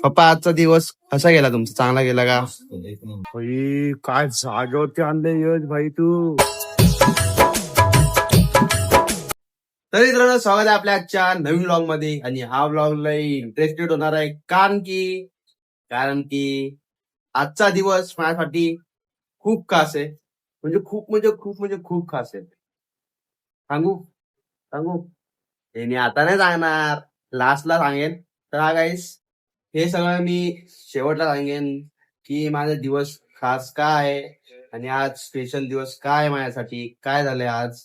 पप्पा आजचा दिवस कसा गेला तुमचा? चांगला गेला का? भाई काय जागेवरती आणले यश भाई तू. तर मित्रांनो, स्वागत आहे आपल्या आजच्या नवीन व्लॉग मध्ये. आणि हा व्लॉग लई इंटरेस्टेड होणार आहे, कारण की आजचा दिवस माझ्यासाठी खूप खास आहे. म्हणजे खूप खास आहे. सांगू सांगू हे मी आता नाही सांगणार, लास्टला सांगेन. तर हा गाईस, हे सगळं मी शेवटला सांगेन की माझा दिवस खास का आहे आणि आज स्पेशल दिवस काय आहे माझ्यासाठी, काय झालंय आज,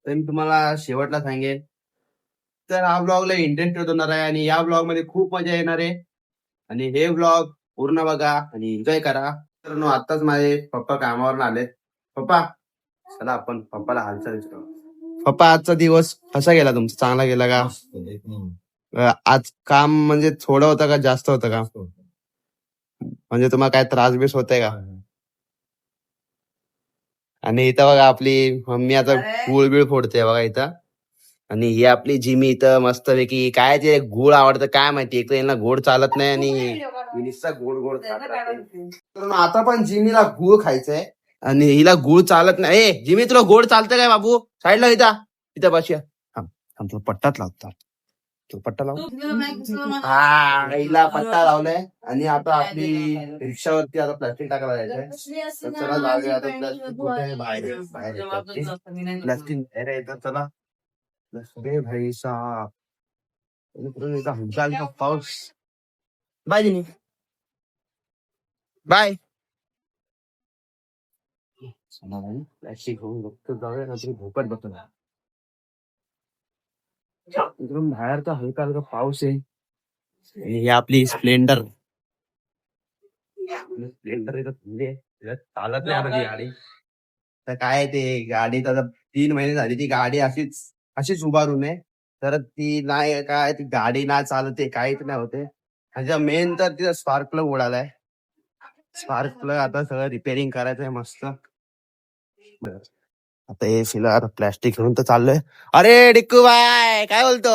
तर मी तुम्हाला शेवटला सांगेन. तर हा ब्लॉगला इंटरेस्टेड होणार आहे आणि या ब्लॉग मध्ये खूप मजा येणार आहे. आणि हे ब्लॉग पूर्ण बघा आणि एन्जॉय करा. तर आताच माझे पप्पा कामावरून आले. पप्पा, चला आपण पप्पाला हालचाल विचारू. पप्पा, आजचा दिवस कसा गेला तुमचा? चांगला गेला का? आज काम म्हणजे थोडं होतं का जास्त होतं का? म्हणजे तुम्हाला काय त्रास बीस होतंय का? आणि इथं बघा आपली मम्मी आता गुळ बिळ फोडते बघा इथं. आणि ही आपली जिमी इथं मस्तपैकी काय ते गुळ आवडतं काय माहिती, एक तर यांना गोड चालत नाही आणि ही नुसता गोड गोड खात राहते. तर आता पण जिमीला गुळ खायचंय आणि हिला गुळ चालत नाही. ए जिमी, तुला गोड चालतं काय बाबू? साईडला इथं इथं बस या. थांब थांब, तुला पट्टाच लावतात. तो पट्टा लाव. हा, हिला पट्टा लावलाय. आणि आता आपली रिक्षावरती आता प्लास्टिक टाकायला जायचंय. तर चला जाऊया आता. प्लास्टिक कुठे आहे? बाहेर आहे, बाहेर आहे प्लास्टिक बाहेर आहे. तर चला. अरे भाई साहब, इथं हलका पाऊस. बाय जिनी, बाय. चला भाई, प्लास्टिक घेऊन बघतो, जाऊया नंतर भोकत बघतो. एकदम बाहेर तर हलका हलका पाऊस आहे. आणि ही आपली स्प्लेंडर. स्प्लेंडर इथं थांबली आहे. तिला चालत नाही आता ती गाडी. तर काय ते गाडीत आता 3 महिने झाली ती गाडी अशीच अशीच उभारून आहे. तर ती नाही, काय ती गाडी नाही चालते, काहीच नाही होते. म्हणजे मेन तर तिचा स्पार्क प्लग उडालाय. स्पार्क प्लग आता सगळं रिपेअरिंग करायचंय मस्त. आता हे फिला आता प्लॅस्टिक घेऊन तर चाललोय. अरे डिक्कू बाय, काय बोलतो?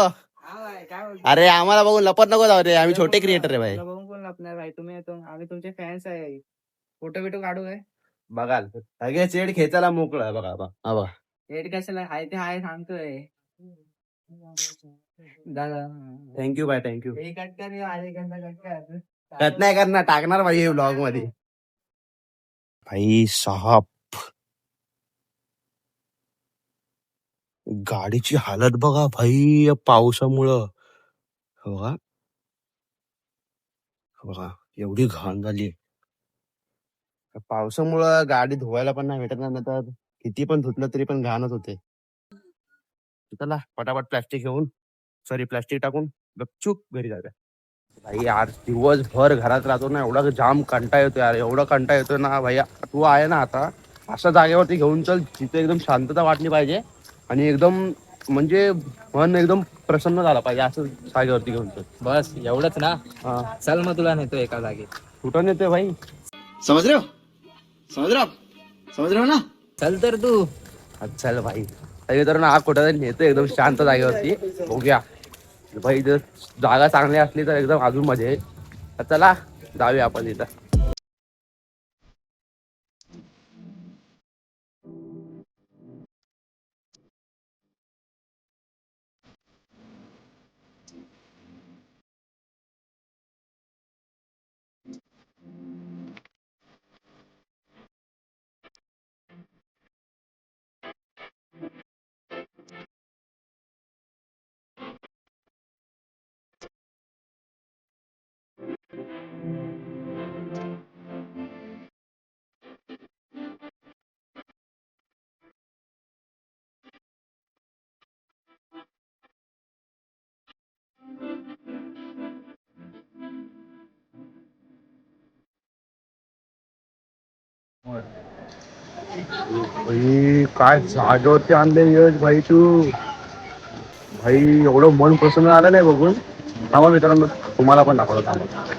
अरे आम्हाला बघून लपत नको जाऊ रे, आम्ही छोटे क्रिएटर आहे भाई. बघून कोण लपणार भाई? तुम्ही आम्ही तुमचे फॅन्स आहे. फोटो बिटो काढू काय? बघाल सगळे चेड खेचायला मोकळं आहे बघा. हा बघा. रेट कशाला हाय ते हाय सांगतोय. दादा थँक्यू बाय, थँक्यू. हे कट कर, आले कट कर. कट नाही करणार, टाकणार भाई ब्लॉग मध्ये. भाई साहब, गाडीची हालत बघा भाई या पावसामुळं. बघा बघा, एवढी घाण झाली. पावसामुळं गाडी धुवायला पण नाही भेटत ना, तर किती पण धुतलं तरी पण घाणच होते. चला पटापट प्लॅस्टिक घेऊन, सॉरी प्लॅस्टिक टाकून गपचूप घरी जाऊया. भाई आज दिवसभर घरात राहतो ना, एवढा जाम कंटा येतो यार, एवढा कंटा येतो ना भैया. तू आहे ना आता अशा जागेवरती घेऊन चल जिथे एकदम शांतता वाटली पाहिजे आणि एकदम म्हणजे मन एकदम प्रसन्न झाला पाहिजे, असं जागेवरती घेऊन चल. बस एवढंच ना? हा. चल मग तुला नेतो एका जागी. कुठं नेतोय भाई? समज रहे हो, समज रहे हो, समज रहे हो ना? चल तर तू. चल भाई. सगळे तर ना हा कुठं नेतो एकदम शांत जागेवरती. बघूया भाई, जर जागा चांगली असली तर एकदम अजून मजा येईल. तर चला जाऊया आपण इथं. भाई काय जागेवरती आणले यश भाई तू. भाई एवढं मन प्रसन्न आलं नाही बघून. थांबा मित्रांनो, तुम्हाला पण दाखवतो.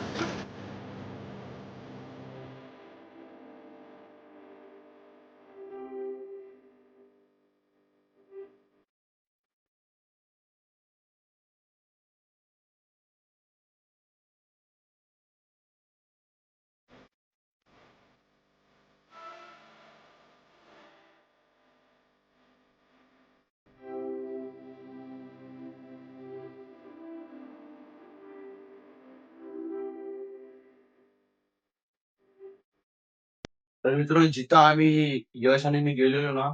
तर मित्रांनो जिथं आम्ही यश आणि मी गेलेलो ना,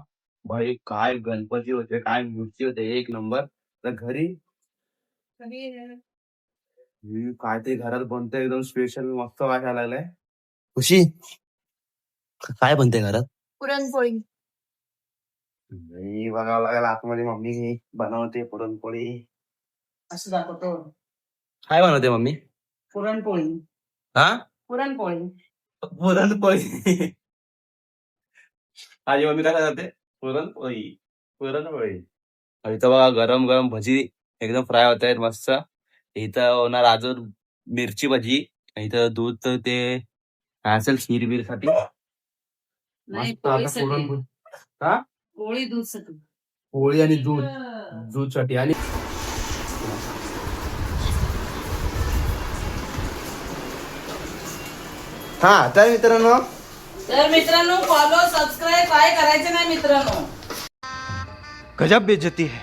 भाई काय गणपती होते, काय मूर्ती होते, एक नंबर. तर घरी काहीतरी घरात बनतंय एकदम स्पेशल मस्त वाटायला लागलंय. खुशी काय बनते घरात? पुरणपोळी. नाही बघावं लागेल आतमध्ये मम्मी बनवते पुरणपोळी. असं दाखवतो काय बनवते मम्मी? पुरणपोळी. हा पुरणपोळी. पुरणपोळी. माझी मम्मी काय करते? पुरणपोळी. पुरणपोळी. आणि इथं बघा गरम गरम भजी एकदम फ्राय होत आहेत मस्त. इथं होणार अजून मिरची भजी. इथं दूध तर ते काय असेल खीर बीर साठी. नाही, मस्त आता पोळीसाठी. पुरणपोळी. हा पोळी दूध साठी. पोळी आणि दूध दूध साठी आणि हा तर मित्रांनो तर मित्रांनो फॉलो सबस्क्राईब काय करायचे नाही मित्रांनो. गजब बेइज्जती है.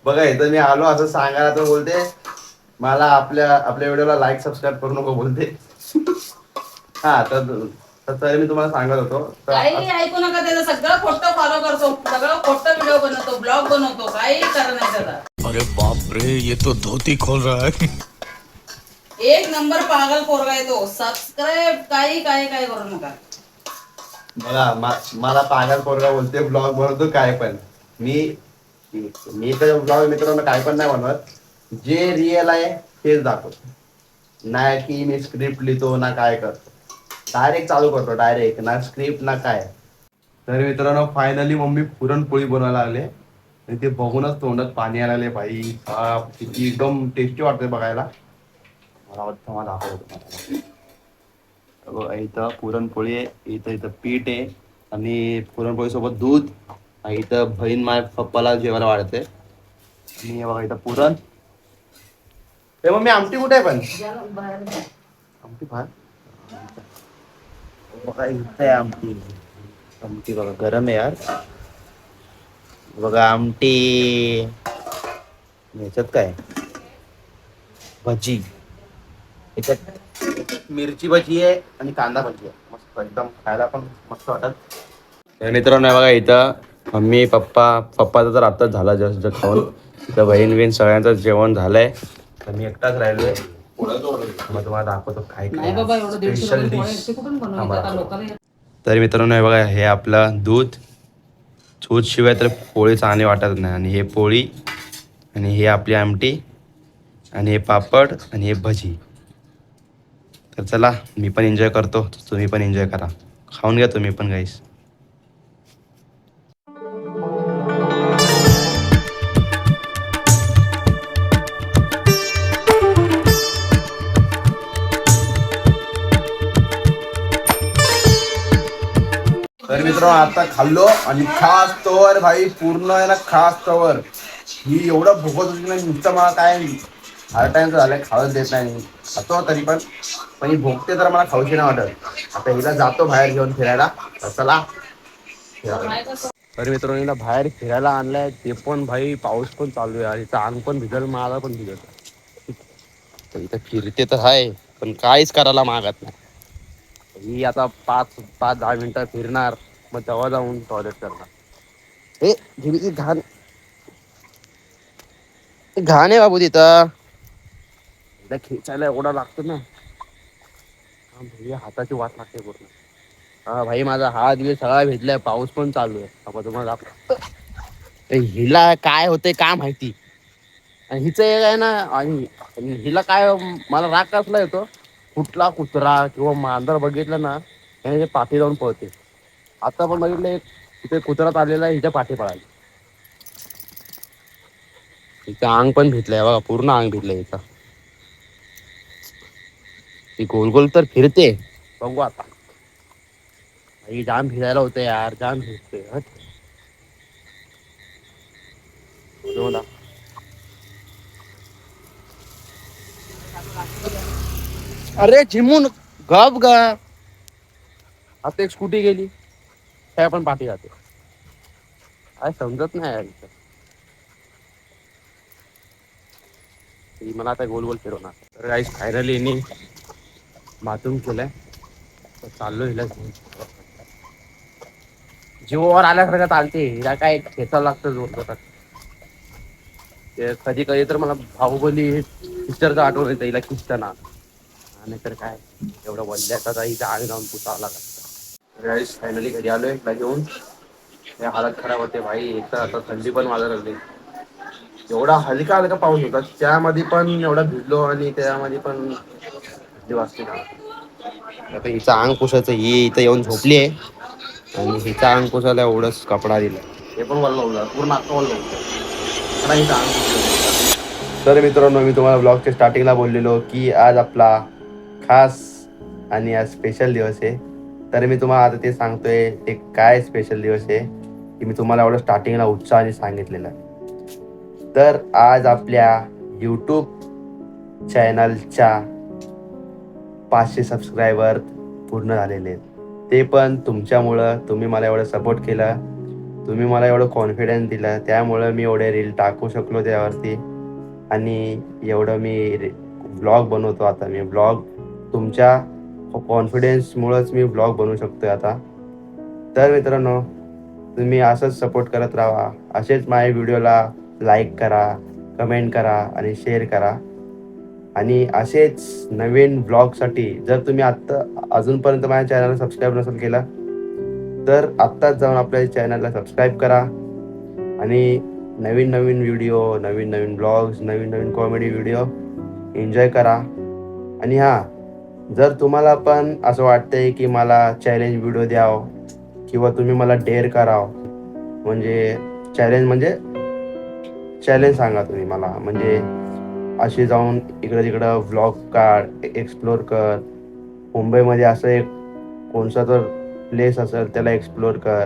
बघा इथं मी आलो असं सांगायला तर बोलते मला आपल्या व्हिडिओला लाईक सबस्क्राईब करू नको बोलते. हा तर मी तुम्हाला सांगत होतो काही ऐकू नका, त्याचं सगळं खोटं फॉलो करतो, सगळं खोटं व्हिडिओ बनवतो, ब्लॉग बनवतो, काही करा नाही त्याला. अरे बाप रे, ये तो धोती खोल रहा है. एक नंबर पागल पोरगा आहे तो. सबस्क्राईब काही करू नका. मला पागल पोरगा बोलते ब्लॉग बनवतो काय पण मी तर ब्लॉग मित्रांनो काय पण नाही बनवत. जे रिअल आहे तेच दाखवतो. नाही की मी स्क्रिप्ट लिहितो ना काय करतो. डायरेक्ट चालू करतो डायरेक्ट ना स्क्रिप्ट ना काय. तर मित्रांनो फायनली मम्मी पुरणपोळी बनवायला लागले आणि ते बघूनच तोंडात पाणी आले लागले भाई. किती एकदम टेस्टी वाटते बघायला. मला वाटतं मला दाखवतो. बघा, इथं पुरणपोळी आहे, इथं पीठ आहे आणि पुरणपोळी सोबत दूध. आणि इथं बहीण माझ्या पप्पाला जेवायला वाढते आणि हे बघा इथं पुरण. हे मग मी आमटी कुठे आहे पण आमटी भात बघा इथं आहे आमटी. आमटी बघा गरम आहे यार. बघा आमटी. ह्याच्यात काय भजी. याच्यात मिरची भजी आहे आणि कांदा भजी आहे. मस्त एकदम खायला पण मस्त वाटत. तर मित्रांनो बघा इथं मम्मी पप्पाचं तर आत्ताच झाला जस्ट खाऊन. इथं बहीण बिन सगळ्यांचं जेवण झालंय. तर मी एकटाच राहिलोय. मग तुम्हाला दाखवतो काय नाही बाबा, एवढं 150 स्पेशल रुपये डिश. एकटे कुठून बनवले आता लोकांना. तर मित्रांनो हे बघा हे आपलं दूध शिवाय तर पोळी चांगली वाटत नाही. आणि हे पोळी आणि हे आपली आमटी आणि हे पापड आणि हे भजी. तर चला मी पण एन्जॉय करतो, तुम्ही पण एन्जॉय करा. खाऊन घ्या तुम्ही पण गाईस. तर मित्रांनो आता खाल्लो आणि खास तवर भाई पूर्ण आहे ना खास तवर ही एवढं भोगत होती ना. नुसतं मला काय हार्ट टाइमचं झालंय खावच देत नाही. खातो तरी पण ही भोगते तर मला खाऊशी नाही वाटत. आता हिला जातो बाहेर घेऊन फिरायला. तर चला. तर मित्रांनो हिला बाहेर फिरायला आणलंय ते पण भाई पाऊस पण चालू आहे आणि अंग पण भिजल मला पण भिजल. तर इथं फिरते तर आहे पण काहीच करायला मागत नाही. ही आता 5-10 मिनिटं फिरणार मग तेव्हा जाऊन टॉयलेट करणार. हे घाण घाण आहे बाबू तिथं. एकदा खेचायला एवढा लागतो ना हाताची वाट लागते पूर्ण. हा भाई माझा हात बी सगळा भेटलाय. पाऊस पण चालू आहे. आपण तुम्हाला हिला काय होतंय काय माहिती. आणि हिचं एक आहे ना आणि हिला काय मला राग कसला येतो. कुठला कुत्रा किंवा मांजर बघितलं ना त्याने पाठी जाऊन पळते. आता पण बघितलं एक तिथे कुत्रा चाललेला आहे हिच्या पाठी पळाली. हिचं अंग पण भिजलंय बघा पूर्ण अंग भिजलंय हिचं. ती गोल गोल तर फिरते बघू आता. ही जाम फिरायला होते यार जाम फिरते. अरे चिमून गप ग. आता एक स्कूटी गेली त्या पण पाठी जाते. काय समजत नाही यार. मला आता गोल गोल फिरवणार. तर गाईस फायनली यांनी बाथरूम केलंय चाललो हिला जीवावर आल्यासारखं चालते हिला काय खेचावं लागतं जोर. कधी कधी तर मला बाहुबली पिक्चरचं आठवण येतं हिला खिचताना. आणि तर काय एवढं वल्ल्याचा हिचा आग जाऊन पुसावं लागत. फायनली घरी आलोय एकदा घेऊन. हालत खराब होते भाई. एक तर आता थंडी पण वाजायला लागली. एवढा हलका हलका पाऊस होता त्यामध्ये पण एवढा भिजलो आणि त्यामध्ये पण थंडी वाजते ना. आता हिचं अंग पुसायचं ही इथं येऊन झोपली आहे आणि हिचा अंग पुसायला एवढंच कपडा दिला. हे पण वल्ल पूर्ण अख्खा वल्ल तर मित्रांनो मी तुम्हाला ब्लॉगच्या स्टार्टिंगला बोललेलो की आज आपला खास आणि आज स्पेशल दिवस आहे. तर मी तुम्हाला आता ते सांगतोय ते काय स्पेशल दिवस आहे की मी तुम्हाला एवढं स्टार्टिंगला उत्साहाने सांगितलेलं. तर आज आपल्या यूट्यूब चॅनलच्या 500 सबस्क्रायबर पूर्ण झालेले आहेत. ते पण तुमच्यामुळं. तुम्ही मला एवढं सपोर्ट केला, तुम्ही मला एवढं कॉन्फिडन्स दिला, त्यामुळं मी एवढे रील टाकू शकलो त्यावरती आणि एवढं मी ब्लॉग बनवतो. आता मी ब्लॉग तुमच्या कॉन्फिडन्समुळंच मी ब्लॉग बनवू शकतोय आता. तर मित्रांनो तुम्ही असंच सपोर्ट करत राहा. असेच माझ्या व्हिडिओला लाईक करा, कमेंट करा आणि शेअर करा. आणि असेच नवीन ब्लॉगसाठी जर तुम्ही आत्ता अजूनपर्यंत माझ्या चॅनलला सबस्क्राईब नसेल केला तर आत्ताच जाऊन आपल्या चॅनलला सबस्क्राईब करा आणि नवीन नवीन व्हिडिओ, नवीन नवीन ब्लॉग्स, नवीन नवीन कॉमेडी व्हिडिओ एन्जॉय करा. आणि हां, जर तुम्हाला पण असं वाटतंय की मला चॅलेंज व्हिडिओ द्यावं किंवा तुम्ही मला डेअर करावं, म्हणजे चॅलेंज सांगा तुम्ही मला. म्हणजे असे जाऊन इकडं तिकडं व्लॉग काढ, एक्सप्लोर कर. मुंबईमध्ये असं एक कोणता तर प्लेस असेल त्याला एक्सप्लोर कर.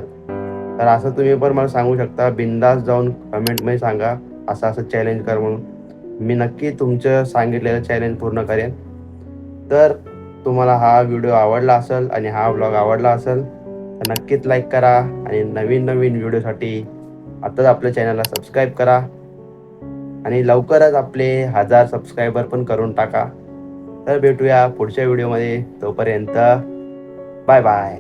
तर असं तुम्ही पण मला सांगू शकता. बिंदास जाऊन कमेंटमध्ये सांगा असं असं चॅलेंज कर म्हणून. मी नक्की तुमचं सांगितलेलं चॅलेंज पूर्ण करेन. तर तुम्हाला हा व्हिडिओ आवडला असेल आणि हा व्लॉग आवडला असेल तर नक्कीच लाईक करा आणि नवीन नवीन व्हिडिओसाठी आत्ताच आपल्या चॅनलला सबस्क्राईब करा आणि लवकरच आपले 1000 सबस्क्रायबर पण करून टाका. तर भेटूया पुढच्या व्हिडिओमध्ये. तोपर्यंत बाय बाय.